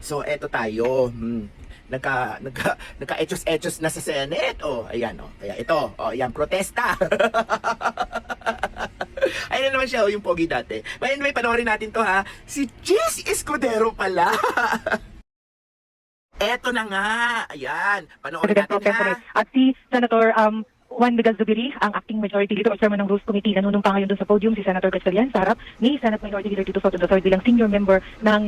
So eto tayo. Nagka-etchos-etchos na sa Senate. Oh, ayan oh. Kaya ito, oh, ayan protesta. Ayun naman siya, oh, yung pogi dati. But anyway, panoorin natin to ha. Si Cheese Escudero pala. Eto na nga. Ayan, panoorin President Pro natin Tempore. ha. At si Senator Juan Miguel Zubiri, ang acting majority leader o chairman ng Rules Committee, nanunumpa ngayon doon sa podium si Senator Gatchalian sa harap ni Senate Minority Leader Tito Soto III bilang senior member ng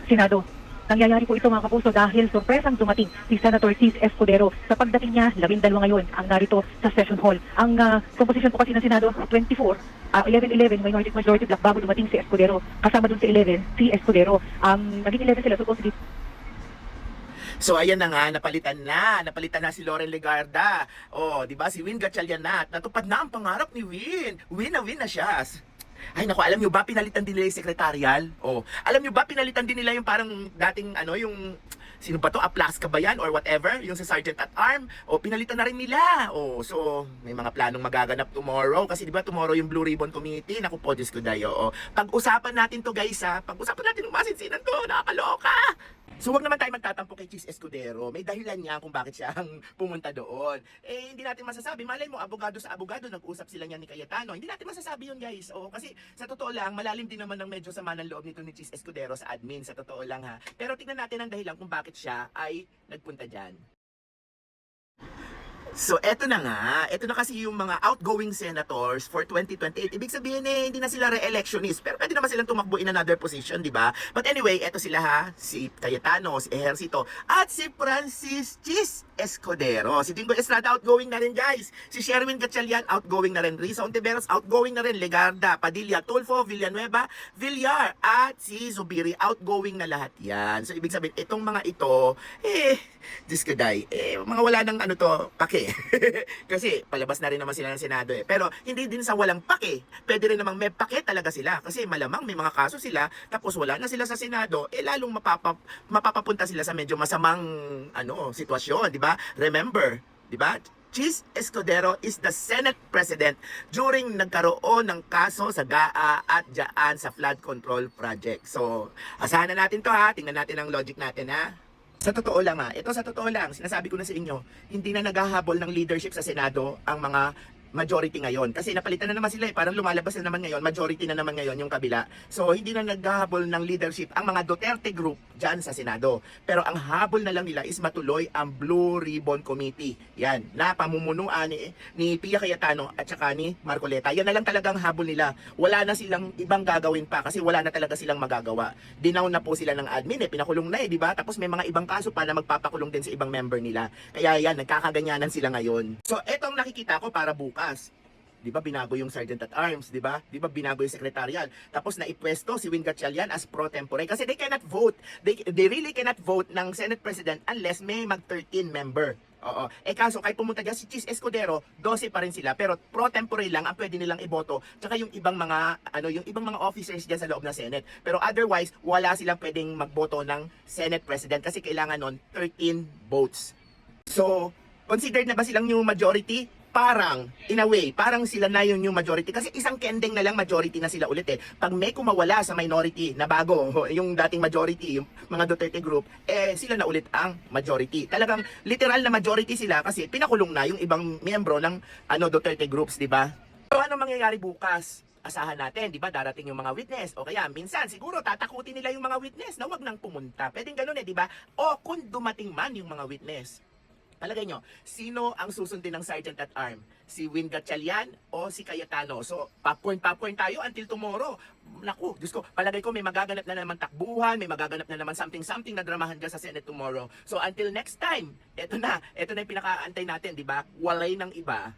Senado. Nangyayari po ito mga kapuso dahil sorpresang dumating si Senator Cheese Escudero. Sa pagdating niya, 12 ngayon ang narito sa session hall. Ang composition po kasi ng Senado, 24, 11-11 minority majority block bago dumating si Escudero. Kasama dun si 11, si Escudero. Naging 11 sila supposedly. So ayan na nga, napalitan na si Loren Legarda. Oh, 'di ba? Si Win Gatchalian na. Natupad na ang pangarap ni Win. Win na siya. Ay naku, alam nyo ba pinalitan din nila yung secretarial? Oh, alam nyo ba pinalitan din nila yung parang dating ano, yung sino ba to? Aplaska ba yan or whatever? Yung sa Sergeant at Arm. O, pinalitan na rin nila. O, so, may mga planong magaganap tomorrow. Kasi di ba tomorrow yung Blue Ribbon Committee. Naku po, Diyos ko dayo. O, pag-usapan natin to guys ha. Pag-usapan natin yung masinsinan to. Nakakaloka. So, wag naman tayo magtatampo kay Cheese Escudero. May dahilan niya kung bakit siya ang pumunta doon. Eh, hindi natin masasabi. Malay mo, abogado sa abogado, nag-usap sila niya ni Cayetano. Hindi natin masasabi yun, guys. O, kasi sa totoo lang, malalim din naman ng medyo sama ng loob nito ni Cheese Escudero sa admin. Sa totoo lang ha. Pero tingnan natin ang dahilan kung bakit siya ay nagpunta dyan. So, eto na nga. Eto na kasi yung mga outgoing senators for 2028. Ibig sabihin hindi na sila re-electionist. Pero pwede naman silang tumakbo in another position, di ba? But anyway, eto sila ha. Si Cayetano, si Ejercito, at si Francis Cheese Escudero. Si Dingo Estrada, outgoing na rin, guys. Si Sherwin Gatchalian, outgoing na rin. Risa Ontiveros, outgoing na rin. Legarda, Padilla, Tulfo, Villanueva, Villar, at si Zubiri, outgoing na lahat yan. So, ibig sabihin, itong mga ito, Diyos ko day, mga wala nang ano to, pake. Kasi palabas na rin naman sila ng Senado eh. Pero hindi din sa walang pake. Pwede rin namang may pake talaga sila. Kasi malamang may mga kaso sila, tapos wala na sila sa Senado, lalong mapapapunta sila sa medyo masamang sitwasyon, di ba? Remember, di ba? Cheese Escudero is the Senate President during nagkaroon ng kaso sa GAA at dyan sa flood control project. So, asahan na natin to ha. Tingnan natin ang logic natin ha. Sa totoo lang ito sa totoo lang, sinasabi ko na sa inyo, hindi na naghahabol ng leadership sa Senado ang mga majority ngayon. Kasi napalitan na naman sila parang lumalabas na naman ngayon, majority na naman ngayon yung kabila. So hindi na naghahabol ng leadership ang mga Duterte group dyan sa Senado. Pero ang habol na lang nila is matuloy ang Blue Ribbon Committee. Yan, na pamumunuan ni Pia Cayetano at saka ni Marcoleta. Yan na lang talagang habol nila. Wala na silang ibang gagawin pa kasi wala na talaga silang magagawa. Dinaw na po sila ng admin pinakulong na di ba? Tapos may mga ibang kaso pa na magpapakulong din sa ibang member nila. Kaya yan, nagkakaganyanan sila ngayon. So etong nakikita ko para bukas. 'Di ba binago yung Sergeant at Arms, 'di ba? 'Di ba binago yung secretarial. Tapos naipwesto si Win Gatchalian as pro tempore kasi they cannot vote. They really cannot vote ng Senate President unless may mag-13 member. Oo. Kaso kahit pumunta dyan si Cheese Escudero, 12 pa rin sila pero pro tempore lang ang pwede nilang iboto. Tsaka yung ibang mga yung ibang mga officers diyan sa loob ng Senate. Pero otherwise, wala silang pwedeng magboto ng Senate President kasi kailangan nun 13 votes. So, considered na ba silang new majority? Parang, in a way, parang sila na yung new majority. Kasi isang kending na lang majority na sila ulit Pag may kumawala sa minority na bago, yung dating majority, yung mga Duterte group, sila na ulit ang majority. Talagang literal na majority sila kasi pinakulong na yung ibang miyembro ng Duterte groups, di ba? So, ano mangyayari bukas? Asahan natin, di ba, darating yung mga witness. O kaya, minsan, siguro, tatakutin nila yung mga witness na wag nang pumunta. Pwedeng ganun di ba? O kung dumating man yung mga witness, palagay nyo, sino ang susundin ng Sergeant at Arm? Si Win Gatchalian o si Cayetano? So, popcorn tayo until tomorrow. Naku, Diyos ko, palagay ko may magaganap na naman takbuhan, may magaganap na naman something na dramahan dyan sa Senate tomorrow. So, until next time, ito na yung pinakaantay natin, di ba? Walay ng iba.